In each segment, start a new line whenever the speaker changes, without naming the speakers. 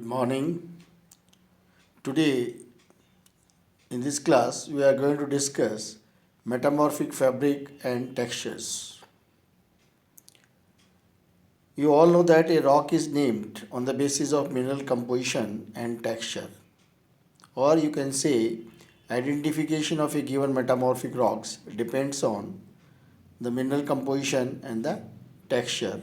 Good morning. Today in this class we are going to discuss metamorphic fabric and textures. You all know that a rock is named on the basis of mineral composition and texture, or you can say identification of a given metamorphic rocks depends on the mineral composition and the texture.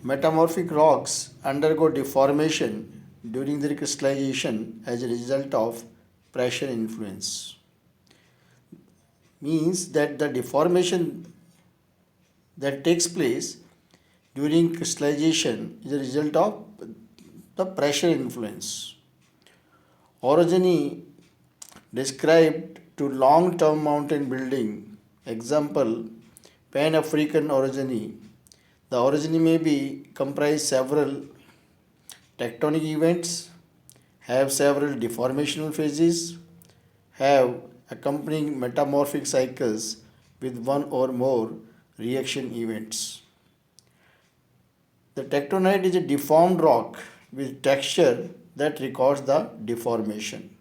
Metamorphic rocks undergo deformation during their crystallization as a result of pressure influence. Means that the deformation that takes place during crystallization is a result of the pressure influence. Orogeny described to long-term mountain building. Example, Pan-African orogeny. The orogeny may be comprise several tectonic events, have several deformational phases, have accompanying metamorphic cycles with one or more reaction events. The tectonite is a deformed rock with texture that records the deformation.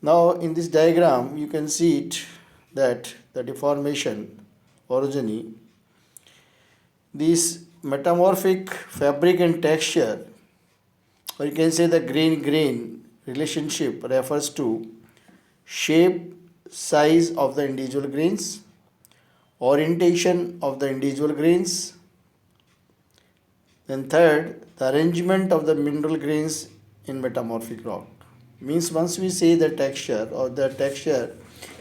Now in this diagram you can see it that the deformation orogeny, this metamorphic fabric and texture, or you can say the grain relationship, refers to shape, size of the individual grains, orientation of the individual grains. Then third, the arrangement of the mineral grains in metamorphic rock. Means once we say the texture, or the texture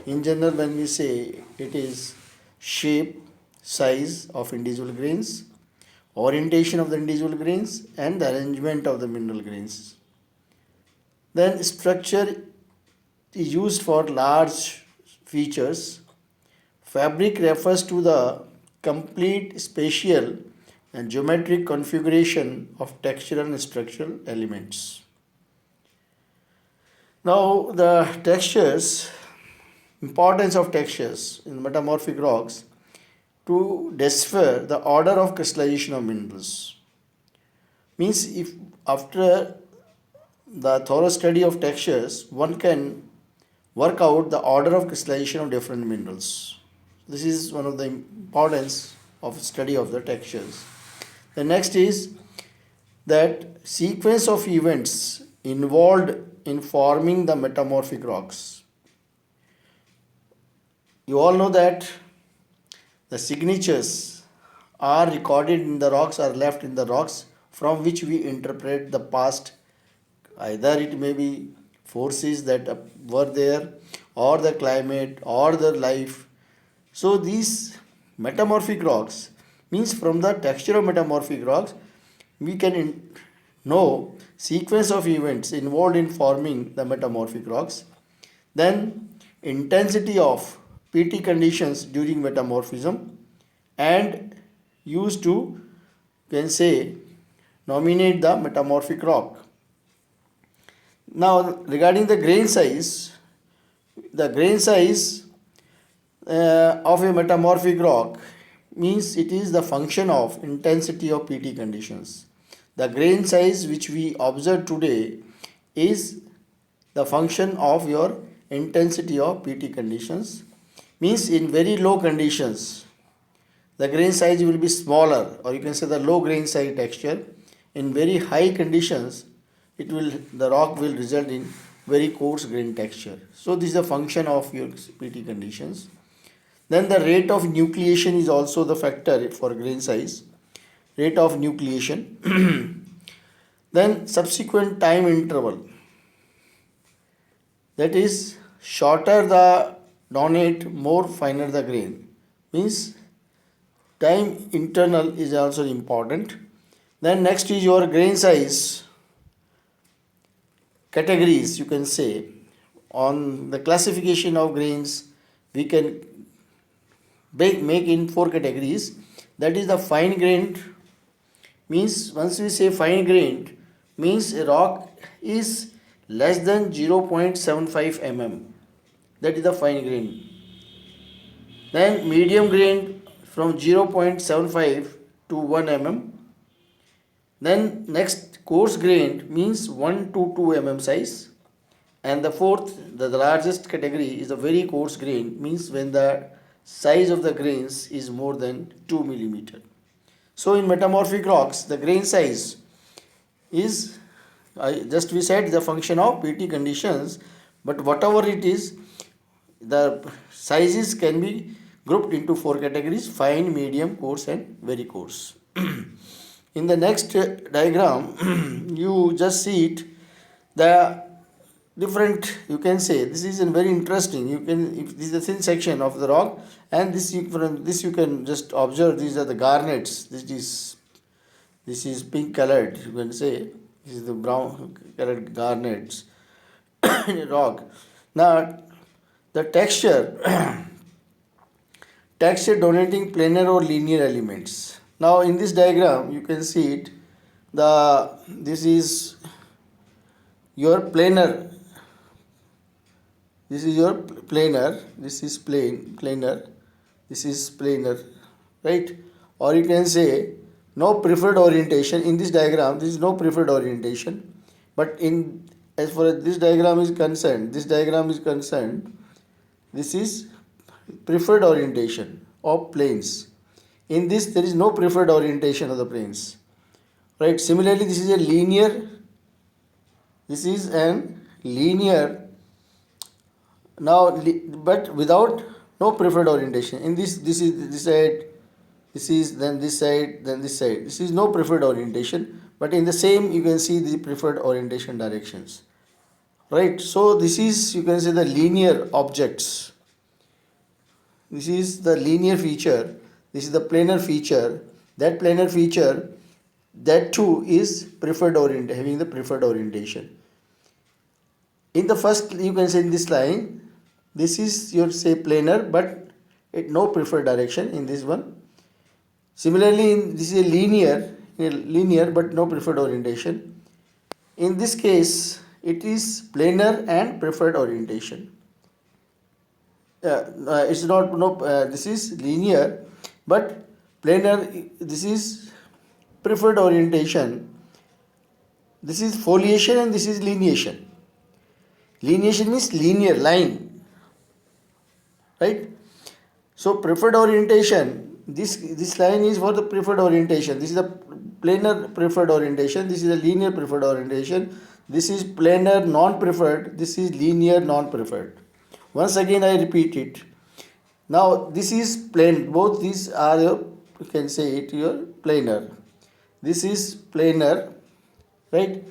in general, when we say it is shape, size of individual grains, orientation of the individual grains, and the arrangement of the mineral grains. Then structure is used for large features. Fabric refers to the complete spatial and geometric configuration of textural and structural elements. Now the textures, importance of textures in metamorphic rocks to decipher the order of crystallization of minerals. Means if after the thorough study of textures, one can work out the order of crystallization of different minerals. This is one of the importance of study of the textures. The next is that sequence of events involved in forming the metamorphic rocks. You all know that the signatures are recorded in the rocks, are left in the rocks, from which we interpret the past. Either it may be forces that were there, or the climate, or the life. So these metamorphic rocks, means from the texture of metamorphic rocks we can know sequence of events involved in forming the metamorphic rocks. Then intensity of PT conditions during metamorphism, and used to, can say, nominate the metamorphic rock. Now regarding the grain size, the grain size of a metamorphic rock means it is the function of intensity of PT conditions. The grain size which we observe today is the function of your intensity of PT conditions. Means in very low conditions the grain size will be smaller, or you can say the low grain size texture. In very high conditions the rock will result in very coarse grain texture. So this is a function of your PT conditions. Then the rate of nucleation is also the factor for grain size. Rate of nucleation. Then subsequent time interval. That is, shorter the donate, more finer the grain. Means time internal is also important. Then next is your grain size categories, you can say. On the classification of grains, we can make in 4 categories. That is the fine grained. Means once we say fine grained, means a rock is less than 0.75 mm. That is the fine grain. Then medium grained from 0.75 to 1 mm. Then next, coarse grained means 1 to 2 mm size. And the fourth, the largest category is a very coarse grain, means when the size of the grains is more than 2 millimeter. So in metamorphic rocks, the grain size is, just we said, the function of PT conditions, but whatever it is, the sizes can be grouped into four categories: fine, medium, coarse and very coarse. In the next diagram, you just see it, the different, you can say, this is a very interesting, you can, if this is a thin section of the rock, and this you, from this you can just observe, these are the garnets, this is pink colored, you can say, this is the brown colored garnets in a rock. Now the texture texture donating planar or linear elements. Now in this diagram you can see it, this is your planar, this is your planar, this is planar, this is planar, right? Or you can say no preferred orientation. In this diagram there is no preferred orientation, but in, as far as this diagram is concerned, this is preferred orientation of planes. In this there is no preferred orientation of the planes, right? Similarly, this is a linear, this is an linear, now but without no preferred orientation. In this is this side, this is then this side, then this side, this is no preferred orientation, but in the same you can see the preferred orientation directions, right? So this is, you can say, the linear objects. This is the linear feature, this is the planar feature. That planar feature, that too is preferred orient, having the preferred orientation. In the first, you can say, in this line, this is your, say, planar, but it no preferred direction in this one. Similarly, this is a linear but no preferred orientation. In this case, it is planar and preferred orientation. It's not, no, this is linear but planar, this is preferred orientation, this is foliation, and this is lineation. Lineation means linear line, right? So preferred orientation, this line is for the preferred orientation, this is the planar preferred orientation, this is a linear preferred orientation, this is planar non-preferred, this is linear non-preferred. Once again I repeat it. Now this is plane, both these are your, you can say it, your planar. This is planar, right?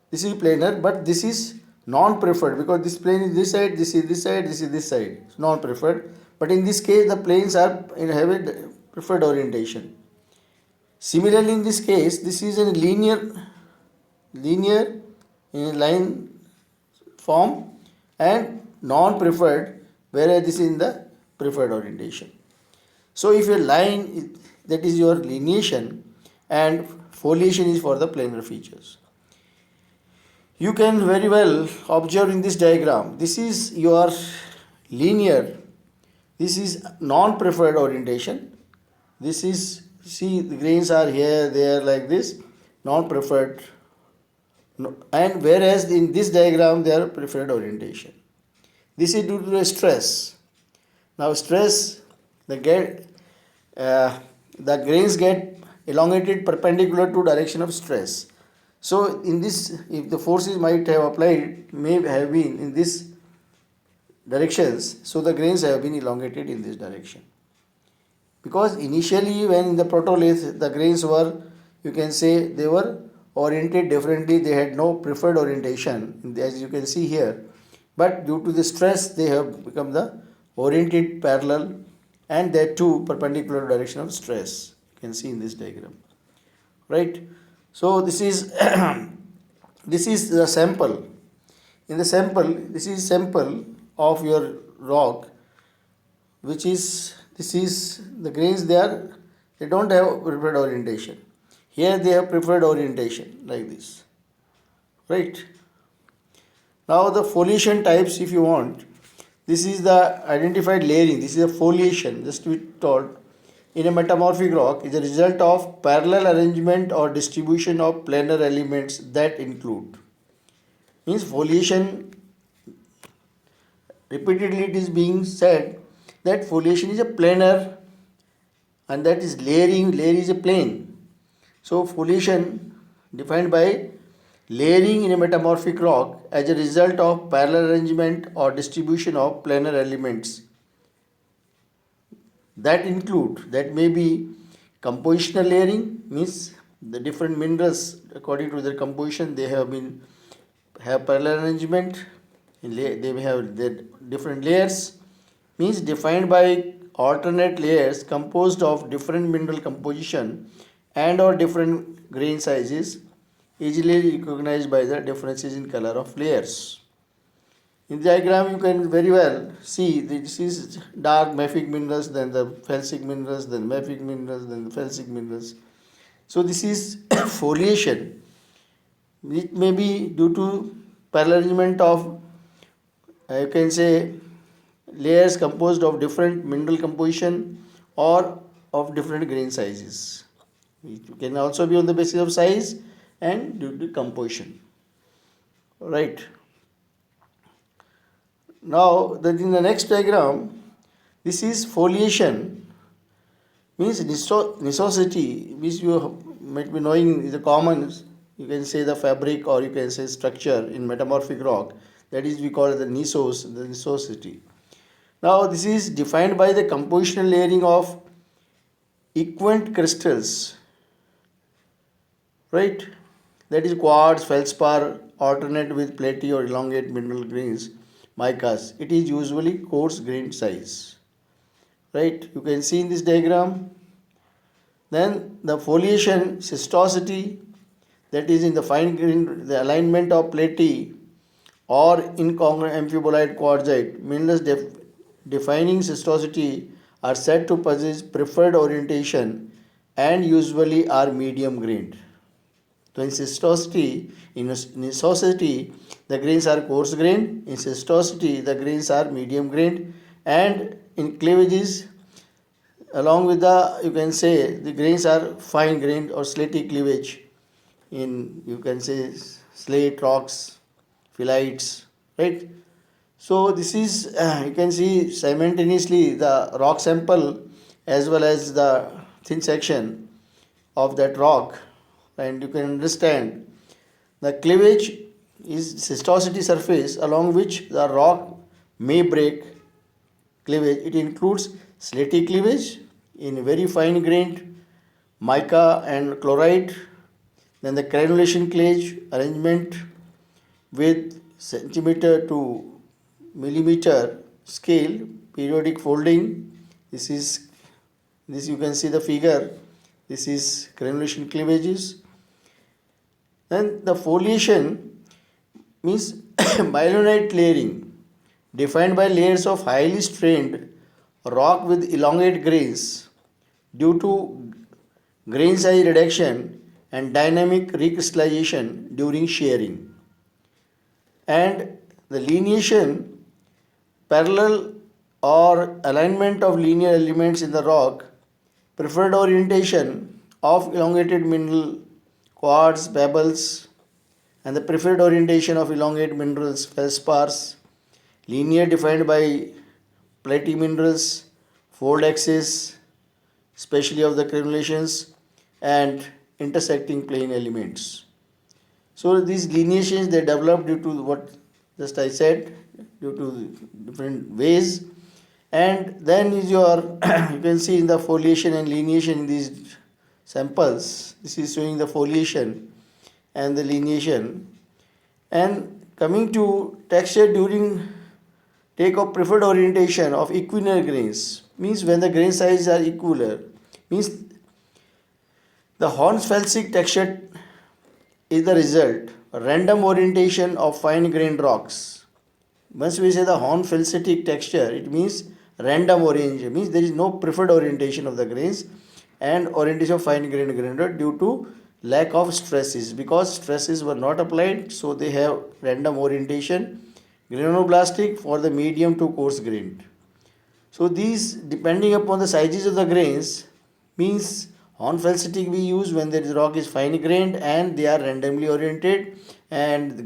This is planar, but this is non-preferred because this plane is this side, this is this side, this is this side. It's non-preferred. But in this case, the planes are in have a preferred orientation. Similarly, in this case, this is a linear in a line form and non-preferred, whereas this is in the preferred orientation. So if a line, that is your lineation, and foliation is for the planar features. You can very well observe in this diagram, this is your linear, this is non-preferred orientation, this is, see, the grains are here, there, like this, non-preferred, and whereas in this diagram they are preferred orientation. This is due to the stress. Now stress, the grains get elongated perpendicular to direction of stress. So in this, if the forces might have applied, may have been in this directions, so the grains have been elongated in this direction. Because initially when in the protolith the grains were, you can say, they were oriented differently, they had no preferred orientation, as you can see here. But due to the stress, they have become the oriented parallel, and that too perpendicular direction of stress. You can see in this diagram, right? So this is this is the sample. In the sample, this is sample of your rock, which is, this is the grains, they don't have preferred orientation. Here they have preferred orientation like this, right? Now the foliation types, if you want, this is the identified layering, this is a foliation, just we told. in a metamorphic rock is a result of parallel arrangement or distribution of planar elements that include. Means foliation, repeatedly it is being said that foliation is a planar and that is layering, layer is a plane. So foliation defined by layering in a metamorphic rock as a result of parallel arrangement or distribution of planar elements that include, that may be compositional layering, means the different minerals according to their composition they have parallel arrangement, they may have their different layers, means defined by alternate layers composed of different mineral composition and or different grain sizes, easily recognized by the differences in color of layers. In the diagram, you can very well see this is dark mafic minerals, then the felsic minerals, then mafic minerals, then the felsic minerals. So this is foliation. It may be due to parallel arrangement of, you can say, layers composed of different mineral composition or of different grain sizes. It can also be on the basis of size and due to composition. Right. Now, that in the next diagram, this is foliation, means nisosity, means you might be knowing is a common, you can say the fabric or you can say structure in metamorphic rock, that is we call it the nisosity. Now, this is defined by the compositional layering of equant crystals, right? That is quartz, feldspar, alternate with platy or elongate mineral grains, micas. It is usually coarse grained size, right? You can see in this diagram. Then the foliation schistosity, that is in the fine grain, the alignment of platy or incongruent amphibolite quartzite minerals defining schistosity are said to possess preferred orientation and usually are medium grained. So in schistosity, in nisosity, the grains are coarse grained. In schistosity, the grains are medium grained. And in cleavages, along with the, you can say, the grains are fine grained or slaty cleavage. In, you can say, slate, rocks, phyllites, right? So this is, you can see simultaneously the rock sample as well as the thin section of that rock, and you can understand the cleavage is schistosity surface along which the rock may break cleavage. It includes slaty cleavage in very fine grained mica and chlorite, then the granulation cleavage arrangement with centimeter to millimeter scale, periodic folding. This you can see the figure. This is granulation cleavages. Then the foliation means myelonite layering, defined by layers of highly strained rock with elongate grains due to grain size reduction and dynamic recrystallization during shearing. And the lineation, parallel or alignment of linear elements in the rock, preferred orientation of elongated mineral quartz pebbles, and the preferred orientation of elongate minerals feldspars, linear defined by platy minerals, fold axis, especially of the crenulations, and intersecting plane elements. So these lineations they develop due to what just I said, due to different ways, and then is your you can see in the foliation and lineation in these samples. This is showing the foliation and the lineation. And coming to texture during take of preferred orientation of equinar grains, means when the grain sizes are equilar, means the Horn-Felsic texture is the result, random orientation of fine grained rocks. Once we say the Horn-Felsic texture, it means random orientation, means there is no preferred orientation of the grains and orientation of fine grained granular due to lack of stresses, because stresses were not applied, so they have random orientation, granuloblastic for the medium to coarse grained. So these, depending upon the sizes of the grains, Means hornfelsitic we use when the rock is fine grained and they are randomly oriented, and the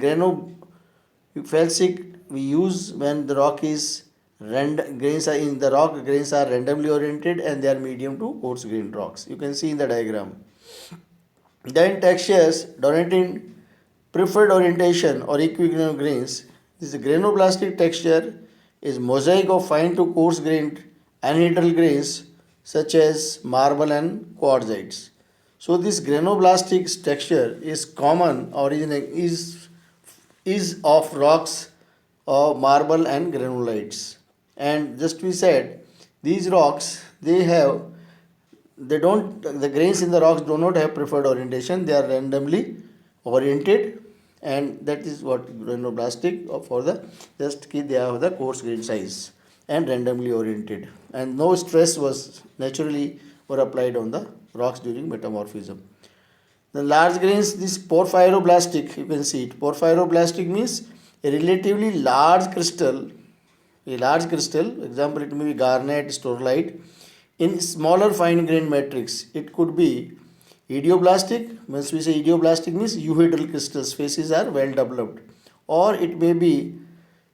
granopelsic we use when the rock is grains are in the rock, grains are randomly oriented and they are medium to coarse grained rocks. You can see in the diagram. Then textures denoting preferred orientation or equilibrium grains. This granoblastic texture is mosaic of fine to coarse grained anhedral grains such as marble and quartzites. So this granoblastic texture is common origin is of rocks of marble and granulites. And just we said these rocks they don't the grains in the rocks do not have preferred orientation, they are randomly oriented, and that is what granoblastic for the just they have the coarse grain size and randomly oriented, and no stress was naturally were applied on the rocks during metamorphism. The large grains, this porphyroblastic, you can see it. Porphyroblastic means a relatively large crystal, example it may be garnet, storolite, in smaller fine grained matrix. It could be idioblastic. Once we say idioblastic means euhedral crystals, faces are well developed. Or it may be,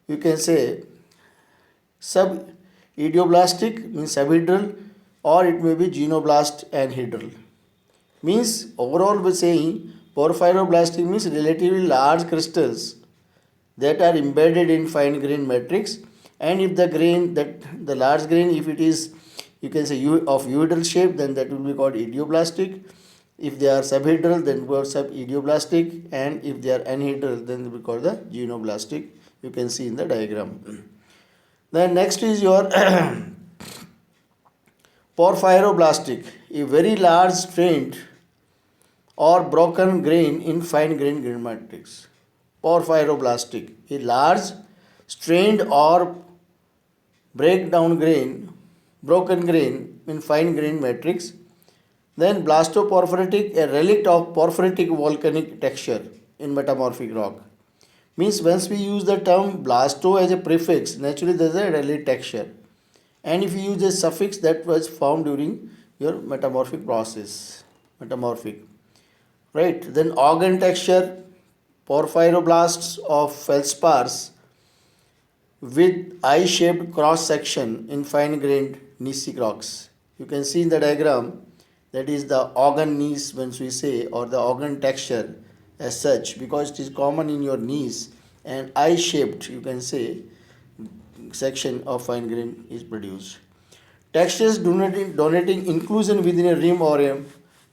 you can say, sub-idioblastic means subhedral, or it may be genoblast anhedral. Means overall we're saying porphyroblastic means relatively large crystals that are embedded in fine grain matrix, and if the grain that the large grain, if it is, you can say, of euhedral shape, then that will be called idioblastic. If they are subhedral, then we have sub-idioblastic, and if they are anhedral, then we call the genoblastic. You can see in the diagram. Then next is your porphyroblastic, a very large strained or broken grain in fine grain matrix. Porphyroblastic, a large strained or broken grain in fine grain matrix. Then blastoporphyritic, a relic of porphyritic volcanic texture in metamorphic rock. Means once we use the term blasto as a prefix, naturally there is a relic texture. And if you use a suffix, that was found during your metamorphic process. Right. Then organ texture, porphyroblasts of feldspars with eye-shaped cross-section in fine-grained gneissic rocks. You can see in the diagram, that is the organ gneiss once we say, or the organ texture as such, because it is common in your gneiss, and eye-shaped, you can say, section of fine grain is produced. Textures donating inclusion within a rim or a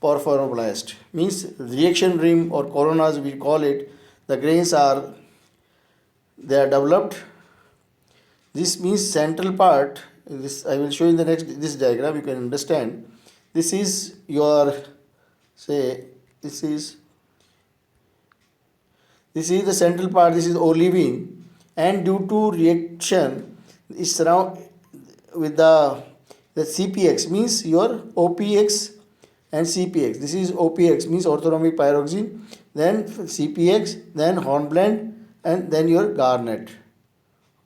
porphyroblast, means reaction rim or coronas we call it. The grains are developed. This means central part. This I will show in the next this diagram. You can understand. This is your this is the central part. This is olivine, and due to reaction is surround with the CPX, means your OPX and CPX. This is OPX means orthorhombic pyroxene, then CPX, then hornblende, and then your garnet.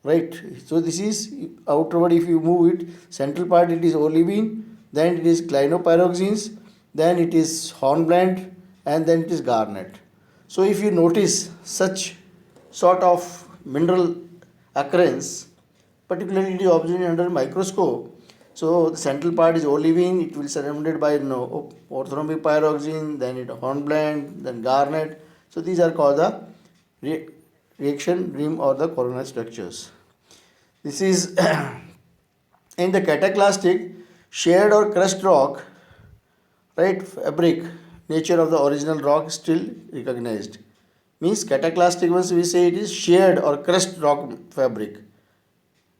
Right. So this is outward. If you move it, central part it is olivine, then it is clinopyroxenes, then it is hornblende, and then it is garnet. So if you notice such sort of mineral occurrence, particularly it is observed under microscope. So the central part is olivine, it will be surrounded by orthorhombic pyroxene, then it hornblende, then garnet. So these are called the reaction rim or the coronal structures. This is in the cataclastic shared or crushed rock, right? Fabric nature of the original rock still recognized. Means cataclastic, once we say it is shared or crushed rock fabric,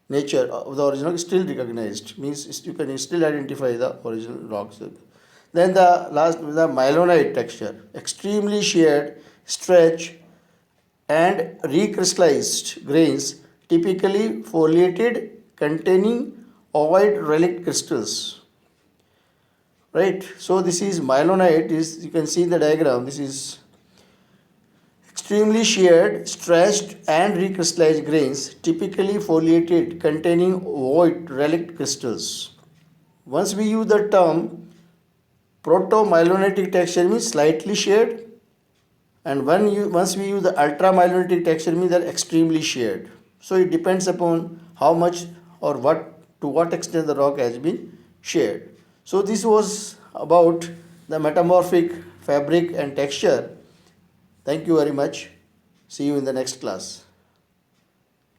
nature of the original is still recognized, means you can still identify the original rocks. Then the myelonite texture, extremely shared, stretched and recrystallized grains, typically foliated, containing ovoid relic crystals. Right. So this is myelonite. Is you can see in the diagram. This is extremely sheared, stretched and recrystallized grains, typically foliated, containing ovoid relic crystals. Once we use the term Proto-myelonetic texture means slightly shared, and once we use the ultramyelinating texture means they're extremely shared. So it depends upon how much or what to what extent the rock has been shared. So this was about the metamorphic fabric and texture. Thank you very much. See you in the next class.